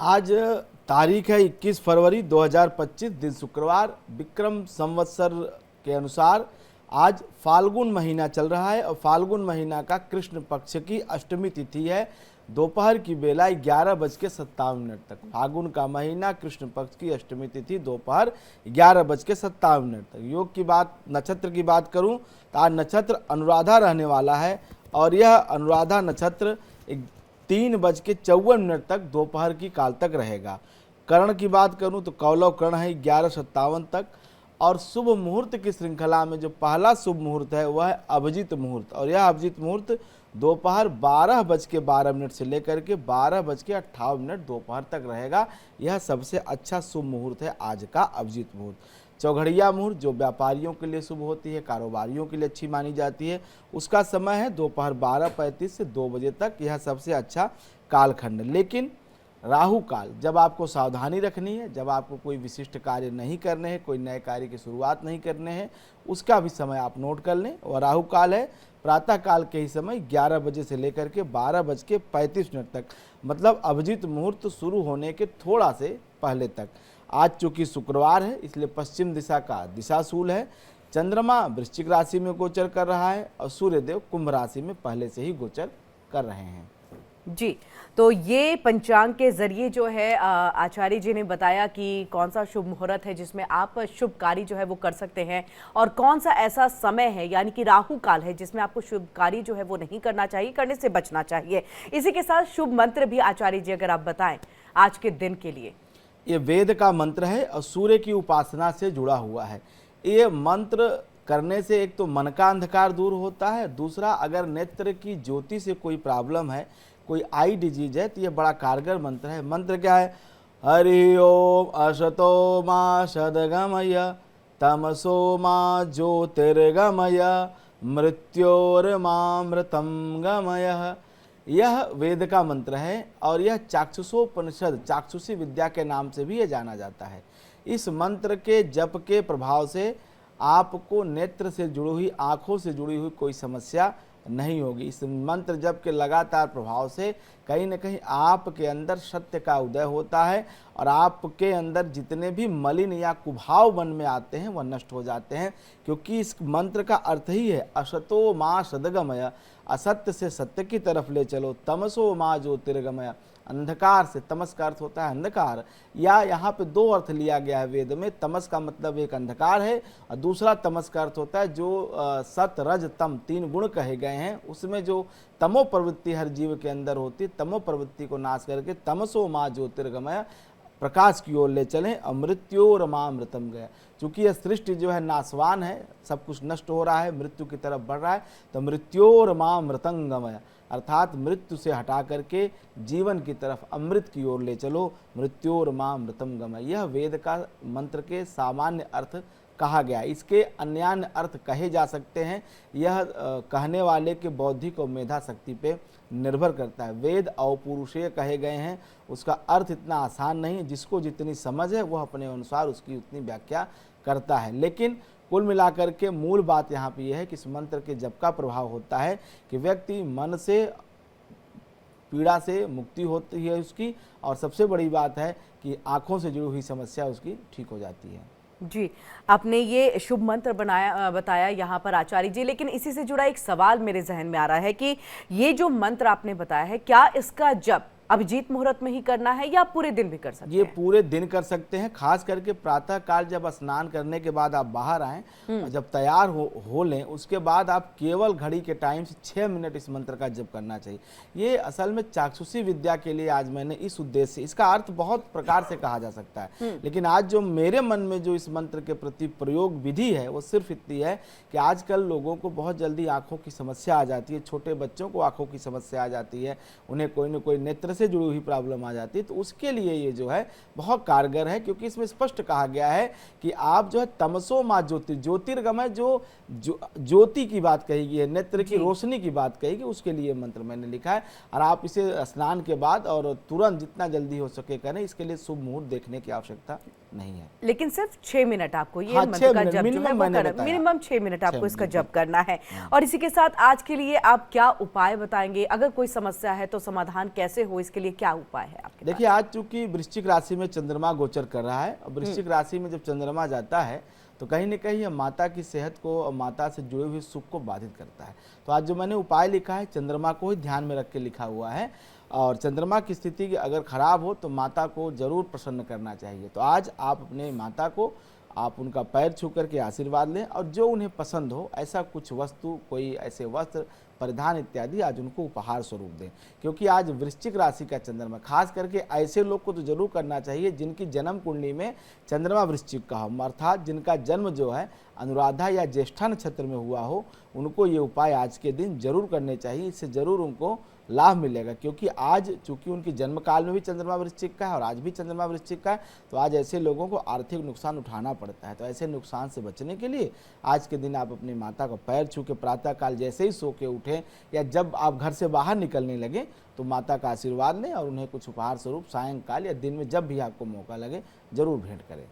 आज तारीख है 21 फरवरी 2025, दिन शुक्रवार। विक्रम संवत्सर के अनुसार आज फाल्गुन महीना चल रहा है और फाल्गुन महीना का कृष्ण पक्ष की अष्टमी तिथि है। दोपहर की बेला 11:57 तक। फाल्गुन का महीना, कृष्ण पक्ष की अष्टमी तिथि, दोपहर 11:57 तक। योग की बात, नक्षत्र की बात करूं तो आज नक्षत्र अनुराधा रहने वाला है और यह अनुराधा नक्षत्र 3:54 तक दोपहर की काल तक रहेगा। कर्ण की बात करूं तो कौलव कर्ण है 11:57 तक। और शुभ मुहूर्त की श्रृंखला में जो पहला शुभ मुहूर्त है वह है अभिजीत मुहूर्त, और यह अभिजीत मुहूर्त दोपहर 12:12 से लेकर के 12:58 दोपहर तक रहेगा। यह सबसे अच्छा शुभ मुहूर्त है आज का अभिजीत मुहूर्त। चौघड़िया मुहूर्त जो व्यापारियों के लिए शुभ होती है, कारोबारियों के लिए अच्छी मानी जाती है, उसका समय है दोपहर 12:35 से 2 बजे तक। यह सबसे अच्छा कालखंड। लेकिन राहु काल, जब आपको सावधानी रखनी है, जब आपको कोई विशिष्ट कार्य नहीं करने हैं, कोई नए कार्य की शुरुआत नहीं करने हैं, उसका भी समय आप नोट कर लें। और राहु काल है प्रातः काल के ही समय 11 बजे से लेकर के 12:35 तक, मतलब अभिजीत मुहूर्त शुरू होने के थोड़ा से पहले तक। आज चूंकि शुक्रवार है इसलिए पश्चिम दिशा का दिशाशूल है। चंद्रमा वृश्चिक राशि में गोचर कर रहा है और सूर्यदेव कुंभ राशि में पहले से ही गोचर कर रहे हैं। जी, तो ये पंचांग के जरिए जो है आचार्य जी ने बताया कि कौन सा शुभ मुहूर्त है जिसमें आप शुभ कार्य जो है वो कर सकते हैं, और कौन सा ऐसा समय है यानी कि राहु काल है जिसमें आपको शुभ कार्य जो है वो नहीं करना चाहिए, करने से बचना चाहिए। इसी के साथ शुभ मंत्र भी आचार्य जी अगर आप बताएं आज के दिन के लिए। ये वेद का मंत्र है और सूर्य की उपासना से जुड़ा हुआ है। ये मंत्र करने से एक तो मन का अंधकार दूर होता है, दूसरा अगर नेत्र की ज्योति से कोई प्रॉब्लम है, कोई आई डिजीज है, तो ये बड़ा कारगर मंत्र है। मंत्र क्या है? हरि ओम असतो मा सद्गमय तमसो मा ज्योतिर्गमय मृत्योर्मामृतं गमय। यह वेद का मंत्र है और यह चाक्षुषोपनिषद, चाक्षुषी विद्या के नाम से भी यह जाना जाता है। इस मंत्र के जप के प्रभाव से आपको नेत्र से जुड़ी हुई, आँखों से जुड़ी हुई कोई समस्या नहीं होगी। इस मंत्र जप के लगातार प्रभाव से कहीं न कहीं आपके अंदर सत्य का उदय होता है और आपके अंदर जितने भी मलिन या कुभाव मन में आते हैं वह नष्ट हो जाते हैं, क्योंकि इस मंत्र का अर्थ ही है असतो मा सद्गमय, असत्य से सत्य की तरफ ले चलो, तमसो मा ज्योतिर्गमय, अंधकार से, तमस का अर्थ होता है अंधकार, या यहाँ पे दो अर्थ लिया गया है वेद में। तमस का मतलब एक अंधकार है और दूसरा तमस का अर्थ होता है जो सत रज तम 3 गुण कहे गए हैं, उसमें जो तमो प्रवृत्ति हर जीव के अंदर होती है, तमो प्रवृत्ति को नाश करके तमसो मा ज्योतिर्गमय, प्रकाश की ओर ले चलें। अमृत्योरमामृतम गया, चूंकि यह सृष्टि जो है नाशवान है, सब कुछ नष्ट हो रहा है, मृत्यु की तरफ बढ़ रहा है, तो मृत्योरमामृतं गमय, अर्थात मृत्यु से हटा करके जीवन की तरफ, अमृत की ओर ले चलो। मृत्योरमामृतं गमय, यह वेद का मंत्र के सामान्य अर्थ कहा गया। इसके अन्यान्य अर्थ कहे जा सकते हैं, यह कहने वाले के बौद्धिक और मेधा शक्ति पे निर्भर करता है। वेद औपुरुषेय कहे गए हैं, उसका अर्थ इतना आसान नहीं है, जिसको जितनी समझ है वह अपने अनुसार उसकी उतनी व्याख्या करता है। लेकिन कुल मिलाकर के मूल बात यहाँ पे यह है कि इस मंत्र के जप का प्रभाव होता है कि व्यक्ति मन से पीड़ा से मुक्ति होती है उसकी, और सबसे बड़ी बात है कि आँखों से जुड़ी हुई समस्या उसकी ठीक हो जाती है। जी, आपने ये शुभ मंत्र बताया यहाँ पर आचार्य जी, लेकिन इसी से जुड़ा एक सवाल मेरे जहन में आ रहा है कि ये जो मंत्र आपने बताया है, क्या इसका जप अभिजीत मुहूर्त में ही करना है या पूरे दिन भी कर सकते हैं? ये पूरे दिन कर सकते हैं, खास करके प्रातः काल जब स्नान करने के बाद आप बाहर आएं, जब तैयार हो लें, उसके बाद आप केवल घड़ी के टाइम से 6 मिनट इस मंत्र का जप करना चाहिए। ये असल में चाक्षुषी विद्या के लिए आज मैंने इस उद्देश्य से, इसका अर्थ बहुत प्रकार से कहा जा सकता है, लेकिन आज जो मेरे मन में जो इस मंत्र के प्रति प्रयोग विधि है वो सिर्फ इतनी है कि आजकल लोगों को बहुत जल्दी आंखों की समस्या आ जाती है, छोटे बच्चों को आंखों की समस्या आ जाती है, उन्हें कोई न कोई नेत्र से जुड़ी हुई प्रॉब्लम आ जाती है, तो उसके लिए ये जो है बहुत कारगर है, क्योंकि इसमें स्पष्ट कहा गया है कि आप जो है तमसो मा ज्योतिर्गमय, जो ज्योति की बात कही गई है, नेत्र की रोशनी की बात कही गई, उसके लिए मंत्र मैंने लिखा है। और आप इसे स्नान के बाद और तुरंत जितना जल्दी हो सके करें, इसके लिए शुभ मुहूर्त देखने की आवश्यकता नहीं है। लेकिन सिर्फ 6 मिनट आपको ये हाँ, मंत्र 6 का मिनट जप जो है मिनिमम वो मैंने कर बताया। मिनिमम 6 मिनट 6 आपको इसका मिनट, जप करना है। और इसी के साथ आज के लिए आप क्या उपाय बताएंगे? अगर कोई समस्या है तो समाधान कैसे हो, इसके लिए क्या उपाय है आपके पास? देखिए, आज चूंकि वृश्चिक राशि में चंद्रमा गोचर कर रहा है और वृश्चिक राशि में जब चंद्रमा जाता है तो कहीं न कहीं यह माता की सेहत को और माता से जुड़े हुए सुख को बाधित करता है। तो आज जो मैंने उपाय लिखा है चंद्रमा को ही ध्यान में रख के लिखा हुआ है, और चंद्रमा की स्थिति अगर खराब हो तो माता को जरूर प्रसन्न करना चाहिए। तो आज आप अपने माता को आप उनका पैर छू करके आशीर्वाद लें और जो उन्हें पसंद हो ऐसा कुछ वस्तु, कोई ऐसे वस्त्र परिधान इत्यादि आज उनको उपहार स्वरूप दें, क्योंकि आज वृश्चिक राशि का चंद्रमा, खास करके ऐसे लोग को तो जरूर करना चाहिए जिनकी जन्म कुंडली में चंद्रमा वृश्चिक का हो, अर्थात जिनका जन्म जो है अनुराधा या ज्येष्ठा नक्षत्र में हुआ हो, उनको ये उपाय आज के दिन जरूर करने चाहिए। इससे जरूर उनको लाभ मिलेगा, क्योंकि आज चूंकि उनकी जन्म काल में भी चंद्रमा वृश्चिक का है और आज भी चंद्रमा वृश्चिक का है, तो आज ऐसे लोगों को आर्थिक नुकसान उठाना पड़ता है। तो ऐसे नुकसान से बचने के लिए आज के दिन आप अपनी माता का पैर छू के प्रातः काल जैसे ही सो के उठें या जब आप घर से बाहर निकलने लगे तो माता का आशीर्वाद लें और उन्हें कुछ उपहार स्वरूप सायंकाल या दिन में जब भी आपको मौका लगे जरूर भेंट करें।